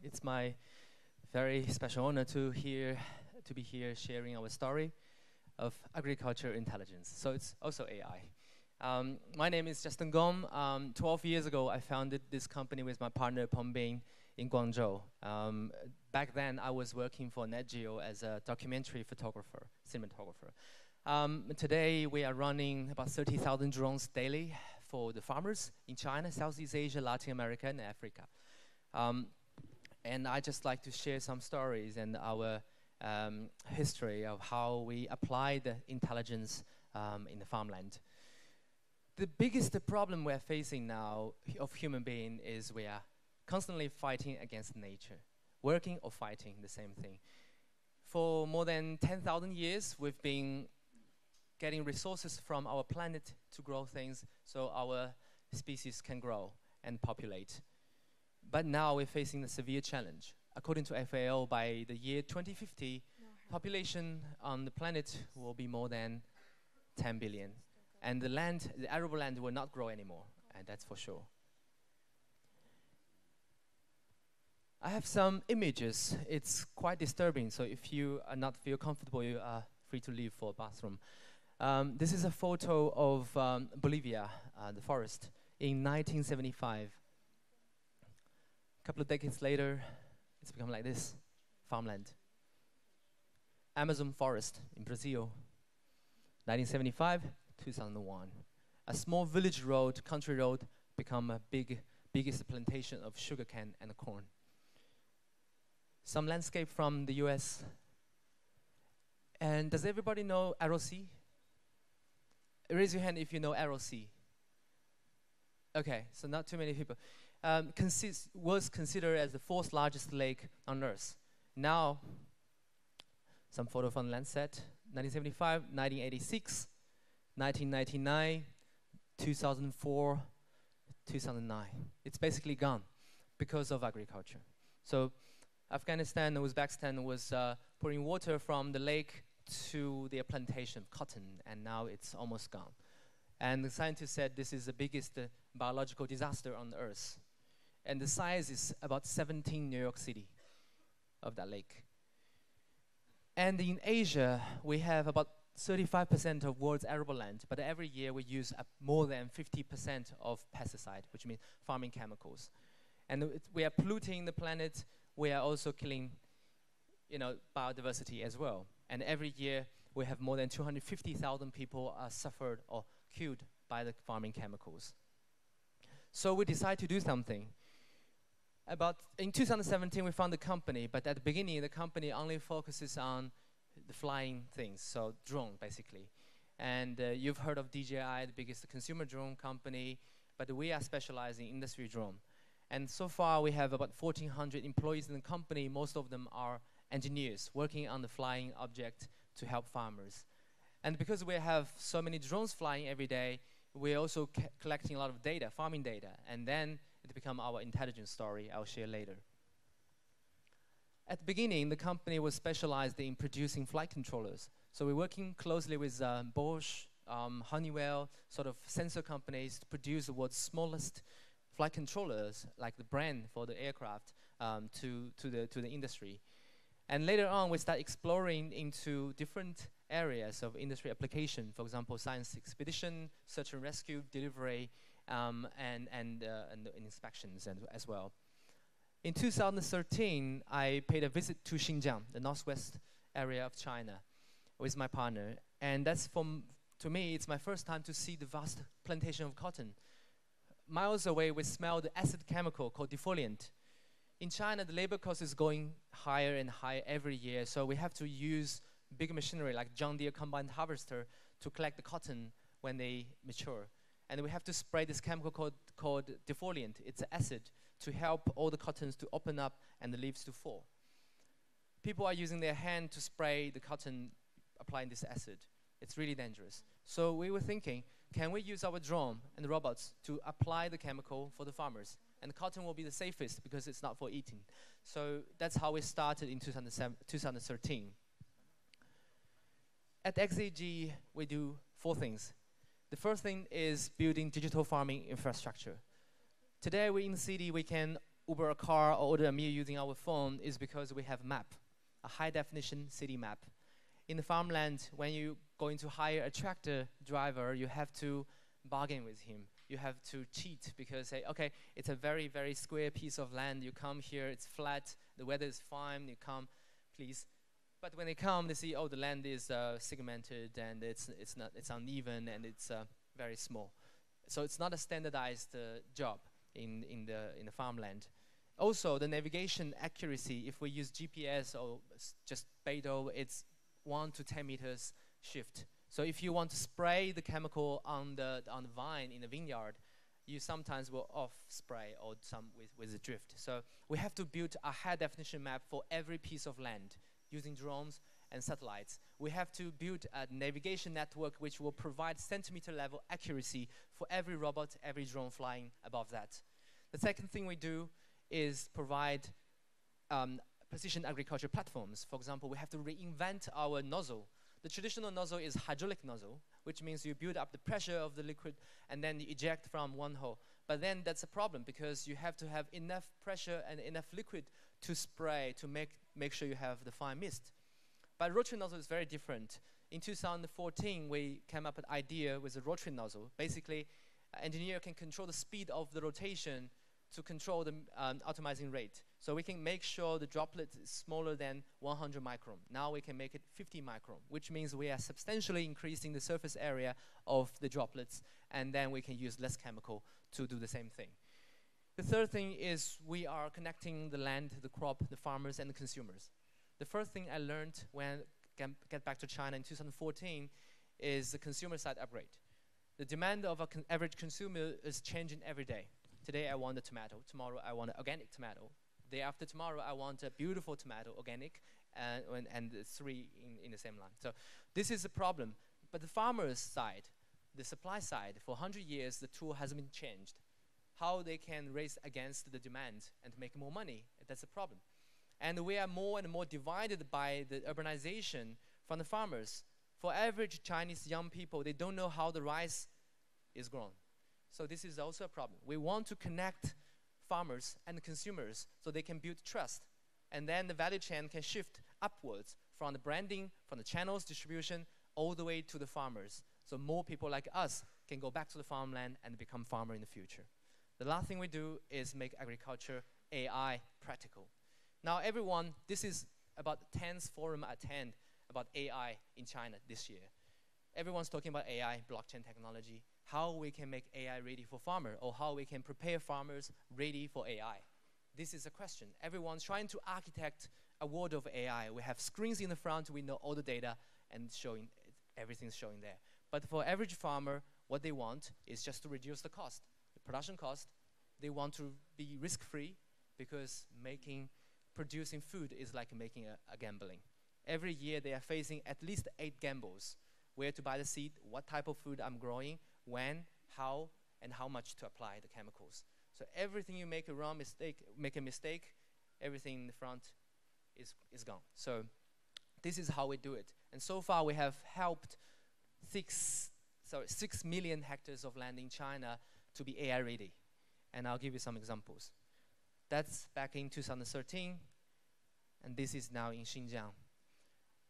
It's my very special honor to be here sharing our story of agriculture intelligence. So it's also AI. My name is Gong. 12 years ago, I founded this company with my partner Bing in Guangzhou. Back then, I was working for NetGeo as a documentary photographer, cinematographer. Today, we are running about 30,000 drones daily for the farmers in China, Southeast Asia, Latin America, and Africa. And I just like to share some stories and our history of how we apply the intelligence in the farmland. The biggest problem we're facing now of human being is we are constantly fighting against nature. Working or fighting, the same thing. For more than 10,000 years, we've been getting resources from our planet to grow things so our species can grow and populate. But now we're facing a severe challenge. According to FAO, by the year 2050, population on the planet will be more than 10 billion. And the arable land will not grow anymore, and that's for sure. I have some images. It's quite disturbing, so if you are not feel comfortable, you are free to leave for a bathroom. This is a photo of Bolivia, the forest, in 1975. A couple of decades later, it's become like this, farmland. Amazon forest in Brazil, 1975, 2001. A small village road, country road, become a biggest plantation of sugarcane and corn. Some landscape from the US. And does everybody know ROC? Raise your hand if you know ROC. Okay, so not too many people. Was considered as the fourth largest lake on Earth. Now, some photo from Landsat, 1975, 1986, 1999, 2004, 2009. It's basically gone because of agriculture. So Afghanistan and Uzbekistan was pouring water from the lake to their plantation of cotton, and now it's almost gone. And the scientists said this is the biggest biological disaster on Earth. And the size is about 17 New York City of that lake. And in Asia, we have about 35% of world's arable land, but every year we use more than 50% of pesticide, which means farming chemicals. And we are polluting the planet. We are also killing, biodiversity as well. And every year we have more than 250,000 people are suffered or killed by the farming chemicals. So we decided to do something. In 2017, we found a company, but at the beginning, the company only focuses on the flying things, so drone, basically. And you've heard of DJI, the biggest consumer drone company, but we are specializing in industry drone. And so far, we have about 1,400 employees in the company. Most of them are engineers working on the flying object to help farmers. And because we have so many drones flying every day, we're also collecting a lot of data, farming data, and then it become our intelligence story I'll share later. At the beginning, the company was specialized in producing flight controllers. So we're working closely with Bosch, Honeywell, sort of sensor companies to produce the world's smallest flight controllers, like the brand for the aircraft, to the industry. And later on, we start exploring into different areas of industry application. For example, science expedition, search and rescue, delivery, and inspections as well. In 2013, I paid a visit to Xinjiang, the northwest area of China, with my partner. And to me, it's my first time to see the vast plantation of cotton. Miles away, we smelled the acid chemical called defoliant. In China, the labor cost is going higher and higher every year, so we have to use big machinery like John Deere combine harvester to collect the cotton when they mature. And we have to spray this chemical called defoliant. It's an acid to help all the cottons to open up and the leaves to fall. People are using their hand to spray the cotton, applying this acid. It's really dangerous. So we were thinking, can we use our drone and the robots to apply the chemical for the farmers? And the cotton will be the safest because it's not for eating. So that's how we started in 2013. At XAG, we do 4 things. The first thing is building digital farming infrastructure. Today, we're in the city, we can Uber a car or order a meal using our phone is because we have map, a high-definition city map. In the farmland, when you going to hire a tractor driver, you have to bargain with him. You have to cheat because say, okay, it's a very, very square piece of land. You come here, it's flat, the weather is fine, you come, please. But when they come, they see, oh, the land is segmented and it's uneven and it's very small. So it's not a standardized job in the farmland. Also, the navigation accuracy, if we use GPS or just Beidou, it's 1 to 10 meters shift. So if you want to spray the chemical on the vine in the vineyard, you sometimes will off spray or some with the drift. So we have to build a high definition map for every piece of land using drones and satellites. We have to build a navigation network which will provide centimeter level accuracy for every robot, every drone flying above that. The second thing we do is provide precision agriculture platforms. For example, we have to reinvent our nozzle. The traditional nozzle is hydraulic nozzle, which means you build up the pressure of the liquid and then you eject from one hole. But then that's a problem because you have to have enough pressure and enough liquid to spray to make sure you have the fine mist. But rotary nozzle is very different. In 2014, we came up with an idea with a rotary nozzle. Basically, an engineer can control the speed of the rotation to control the atomizing rate. So we can make sure the droplet is smaller than 100 micron. Now we can make it 50 micron, which means we are substantially increasing the surface area of the droplets, and then we can use less chemical to do the same thing. The third thing is we are connecting the land, the crop, the farmers, and the consumers. The first thing I learned when I get back to China in 2014 is the consumer side upgrade. The demand of an average consumer is changing every day. Today I want a tomato, tomorrow I want an organic tomato. Day after tomorrow I want a beautiful tomato, organic, and the three in the same line. So this is a problem. But the farmer's side, the supply side, for 100 years the tool hasn't been changed. How they can race against the demand and make more money, that's a problem. And we are more and more divided by the urbanization from the farmers. For average Chinese young people, they don't know how the rice is grown. So this is also a problem. We want to connect farmers and consumers so they can build trust. And then the value chain can shift upwards from the branding, from the channels distribution, all the way to the farmers. So more people like us can go back to the farmland and become farmer in the future. The last thing we do is make agriculture AI practical. Now everyone, this is about the 10th forum I attend about AI in China this year. Everyone's talking about AI, blockchain technology, how we can make AI ready for farmer, or how we can prepare farmers ready for AI. This is a question. Everyone's trying to architect a world of AI. We have screens in the front, we know all the data, and everything's showing there. But for average farmer, what they want is just to reduce the cost, the production cost. They want to be risk-free because producing food is like making a gambling. Every year they are facing at least 8 gambles. Where to buy the seed, what type of food I'm growing, when, how, and how much to apply the chemicals. So everything you make a mistake, everything in the front is gone. So this is how we do it. And so far we have helped 6 million hectares of land in China to be AI ready. And I'll give you some examples. That's back in 2013, and this is now in Xinjiang.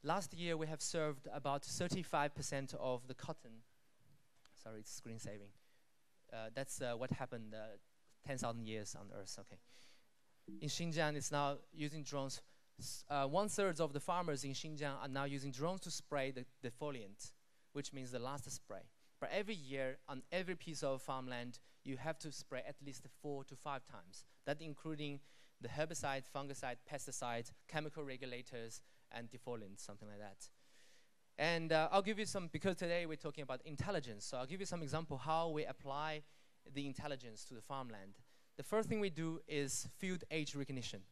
Last year, we have served about 35% of the cotton. Sorry, it's screen saving. That's what happened 10,000 years on Earth, okay. In Xinjiang, it's now using drones. 1/3 of the farmers in Xinjiang are now using drones to spray the defoliant, which means the last spray. But every year, on every piece of farmland, you have to spray at least 4 to 5 times. That including the herbicide, fungicide, pesticide, chemical regulators, and defoliants, something like that. And I'll give you some, because today we're talking about intelligence, so I'll give you some example how we apply the intelligence to the farmland. The first thing we do is field age recognition.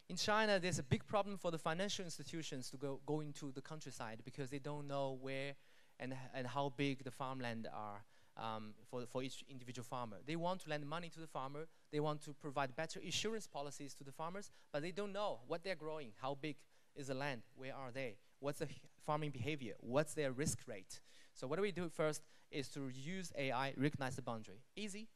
In China, there's a big problem for the financial institutions to go into the countryside because they don't know where and how big the farmland are for each individual farmer. They want to lend money to the farmer, they want to provide better insurance policies to the farmers, but they don't know what they're growing, how big is the land, where are they, what's the farming behavior, what's their risk rate. So what do we do first is to use AI, recognize the boundary. Easy,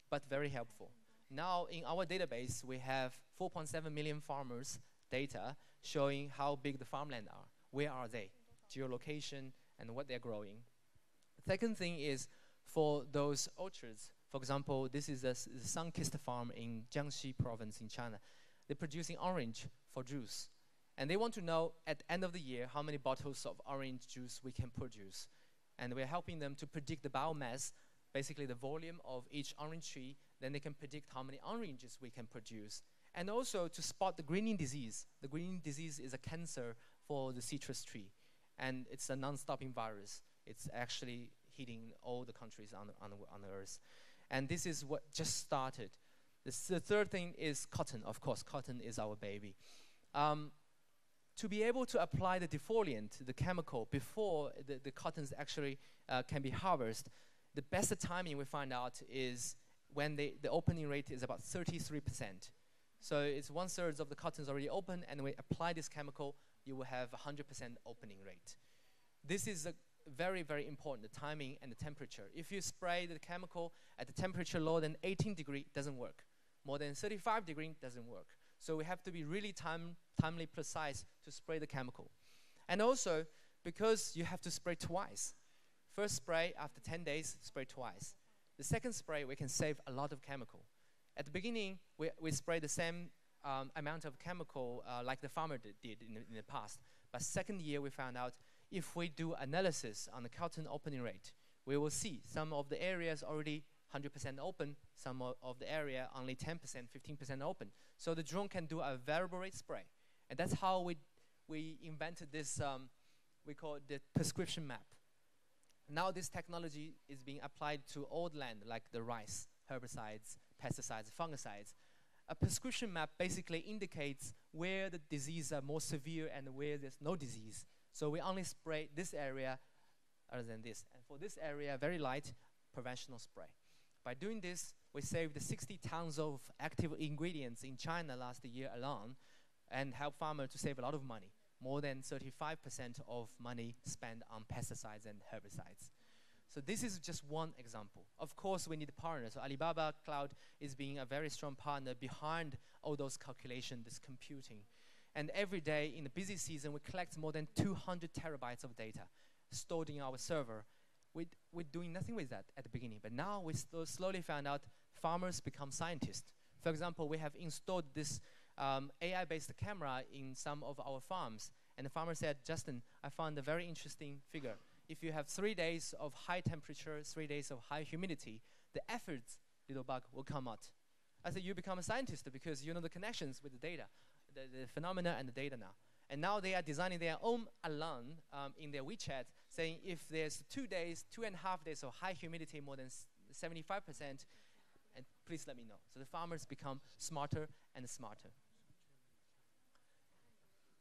but very helpful. Now in our database, we have 4.7 million farmers data showing how big the farmland are, where are they, geolocation, and what they're growing. Second thing is for those orchards. For example, this is the sun-kissed farm in Jiangxi province in China. They're producing orange for juice. And they want to know at the end of the year how many bottles of orange juice we can produce. And we're helping them to predict the biomass, basically the volume of each orange tree. Then they can predict how many oranges we can produce. And also to spot the greening disease. The greening disease is a cancer for the citrus tree. And it's a non-stopping virus. It's actually hitting all the countries on the earth. And this is what just started. The third thing is cotton. Of course, cotton is our baby. To be able to apply the defoliant, the chemical, before the cottons actually can be harvested, the best timing we find out is when the opening rate is about 33%. So it's 1/3 of the cotton is already open, and we apply this chemical, you will have 100% opening rate. This is very, very important, the timing and the temperature. If you spray the chemical at the temperature lower than 18 degrees, it doesn't work. More than 35 degrees doesn't work. So we have to be really timely precise to spray the chemical. And also, because you have to spray twice. First spray, after 10 days, spray twice. The second spray, we can save a lot of chemical. At the beginning, we spray the same amount of chemical like the farmer did in the past. But second year, we found out if we do analysis on the cotton opening rate, we will see some of the areas already 100% open, some of the area only 10%, 15% open. So the drone can do a variable rate spray. And that's how we invented this, we call it the prescription map. Now this technology is being applied to all the land, like the rice, herbicides, pesticides, fungicides. A prescription map basically indicates where the diseases are more severe and where there's no disease. So we only spray this area other than this. And for this area, very light, preventional spray. By doing this, we saved 60 tons of active ingredients in China last year alone and help farmers to save a lot of money, more than 35% of money spent on pesticides and herbicides. So this is just one example. Of course, we need partners. So Alibaba Cloud is being a very strong partner behind all those calculations, this computing. And every day in the busy season, we collect more than 200 terabytes of data stored in our server. We're doing nothing with that at the beginning, but now we slowly found out farmers become scientists. For example, we have installed this AI-based camera in some of our farms, and the farmer said, Justin, I found a very interesting figure. If you have 3 days of high temperature, 3 days of high humidity, the aphids, little bug, will come out. I said, you become a scientist because you know the connections with the data, the phenomena and the data now. And now they are designing their own alarm in their WeChat, saying if there's 2 days, 2.5 days of high humidity, more than 75%, and please let me know. So the farmers become smarter and smarter.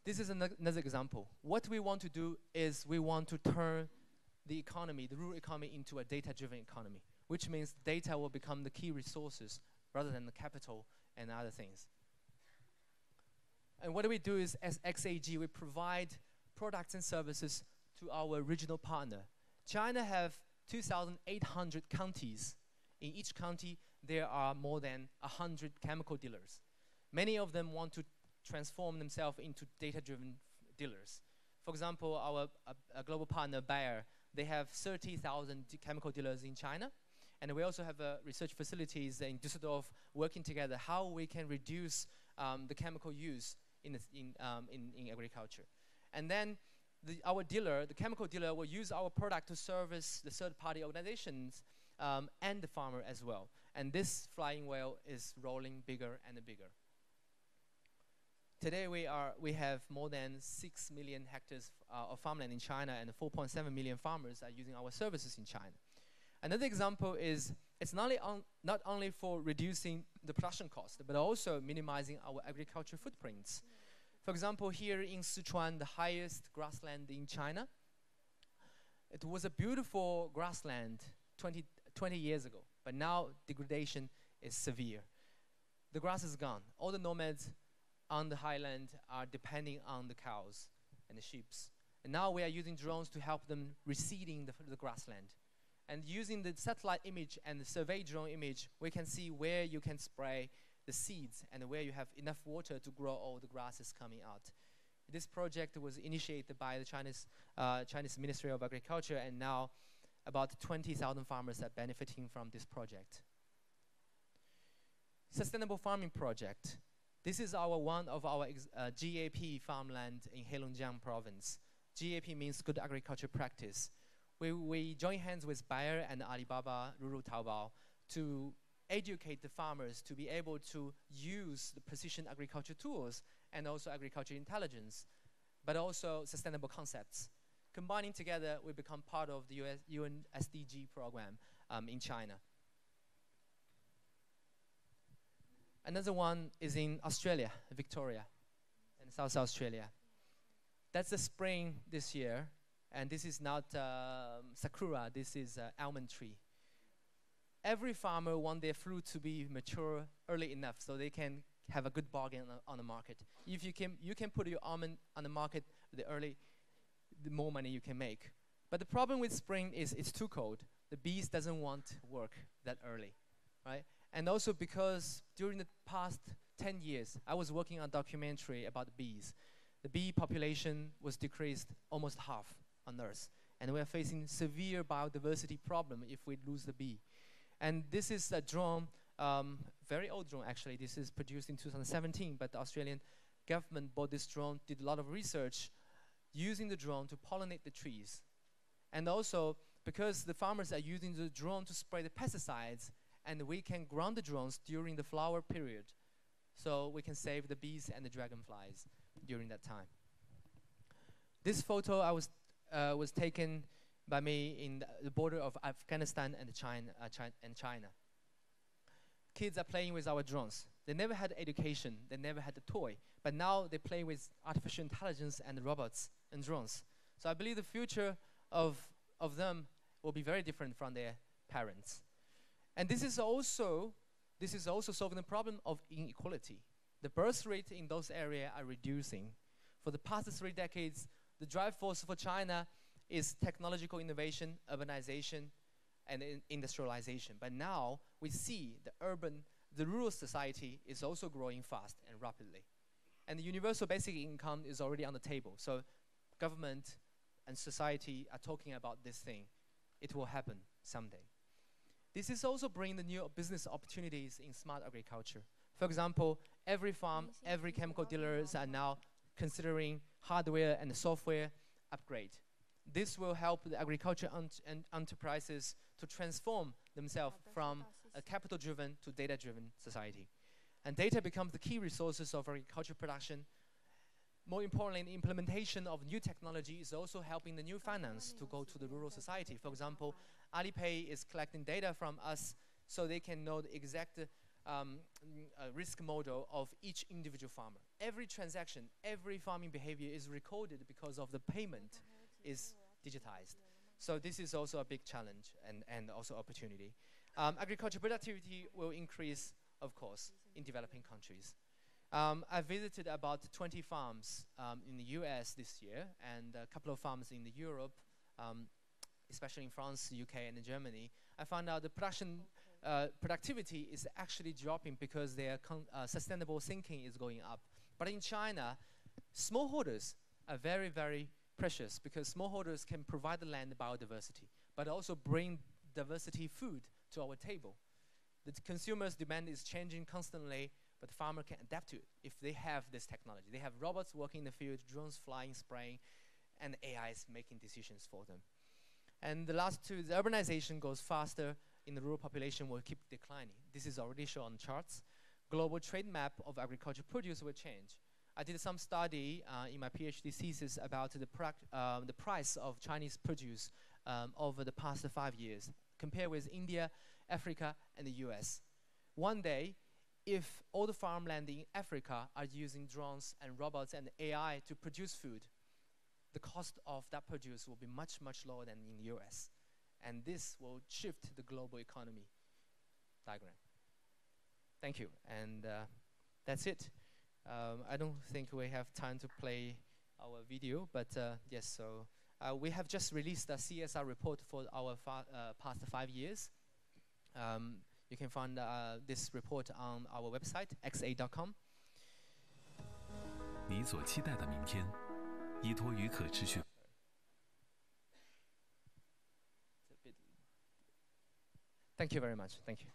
This is another example. What we want to do is we want to turn the economy, the rural economy, into a data-driven economy, which means data will become the key resources rather than the capital and other things. And what we do is, as XAG, we provide products and services to our regional partner. China have 2,800 counties. In each county, there are more than 100 chemical dealers. Many of them want to transform themselves into data-driven dealers. For example, our global partner, Bayer, they have 30,000 chemical dealers in China. And we also have research facilities in Düsseldorf working together how we can reduce the chemical use in agriculture. And then our dealer, the chemical dealer, will use our product to service the third-party organizations and the farmer as well. And this flying whale is rolling bigger and bigger. Today we have more than 6 million hectares of farmland in China, and 4.7 million farmers are using our services in China. Another example is it's not only for reducing the production cost, but also minimizing our agriculture footprints. For example, here in Sichuan, the highest grassland in China, it was a beautiful grassland 20 years ago, but now degradation is severe. The grass is gone. All the nomads on the highland are depending on the cows and the sheep. And now we are using drones to help them reseeding the grassland. And using the satellite image and the survey drone image, we can see where you can spray the seeds and where you have enough water to grow all the grasses coming out. This project was initiated by the Chinese Ministry of Agriculture, and now about 20,000 farmers are benefiting from this project. Sustainable farming project. This is one of our GAP farmland in Heilongjiang province. GAP means good agriculture practice. We join hands with Bayer and Alibaba Rural Taobao to educate the farmers to be able to use the precision agriculture tools and also agriculture intelligence, but also sustainable concepts. Combining together, we become part of the UN SDG program in China. Another one is in Australia, Victoria, in South Australia. That's the spring this year, and this is not sakura, this is almond tree. Every farmer wants their fruit to be mature early enough so they can have a good bargain on the market. If you can put your almond on the market, the more money you can make. But the problem with spring is it's too cold. The bees doesn't want to work that early, right? And also because during the past 10 years, I was working on a documentary about the bees. The bee population was decreased almost half on Earth. And we are facing severe biodiversity problem if we lose the bee. And this is a drone, very old drone actually. This is produced in 2017, but the Australian government bought this drone, did a lot of research using the drone to pollinate the trees. And also, because the farmers are using the drone to spray the pesticides, and we can ground the drones during the flower period, so we can save the bees and the dragonflies during that time. This photo was taken by me in the border of Afghanistan and China. Kids are playing with our drones. They never had education, they never had a toy, but now they play with artificial intelligence and robots and drones. So I believe the future of them will be very different from their parents. And this is also solving the problem of inequality. The birth rate in those areas are reducing. For the past 3 decades, the drive force for China is technological innovation, urbanization, and industrialization. But now we see the rural society is also growing fast and rapidly. And the universal basic income is already on the table. So government and society are talking about this thing. It will happen someday. This is also bringing the new business opportunities in smart agriculture. For example, every farm, every chemical dealers are now considering hardware and software upgrade. This will help the agriculture enterprises to transform themselves from a capital-driven to data-driven society. And data becomes the key resources of agriculture production. More importantly, the implementation of new technology is also helping the new finance to go to the rural society. For example, Alipay is collecting data from us so they can know the exact risk model of each individual farmer. Every transaction, every farming behavior is recorded because of the payment is digitized. So this is also a big challenge and also opportunity. Agriculture productivity will increase, of course, in developing countries. I visited about 20 farms in the US this year and a couple of farms in Europe, especially in France, UK, and Germany. I found out the productivity is actually dropping because their sustainable thinking is going up. But in China, smallholders are very, very precious because smallholders can provide the land biodiversity, but also bring diversity food to our table. The consumer's demand is changing constantly, but the farmer can adapt to it if they have this technology. They have robots working in the field, drones flying, spraying, and AI is making decisions for them. And the last two, the urbanization goes faster in the rural population will keep declining. This is already shown on charts. Global trade map of agriculture produce will change. I did some study in my PhD thesis about the price of Chinese produce over the past 5 years, compared with India, Africa, and the US. One day, if all the farmland in Africa are using drones and robots and AI to produce food, the cost of that produce will be much, much lower than in the US. And this will shift the global economy diagram. Thank you, and that's it. I don't think we have time to play our video, but yes, so We have just released a CSR report for our past 5 years. You can find this report on our website, XAG.com. 你所期待的明天，依托于可持续。Thank you very much. Thank you.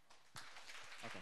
Okay.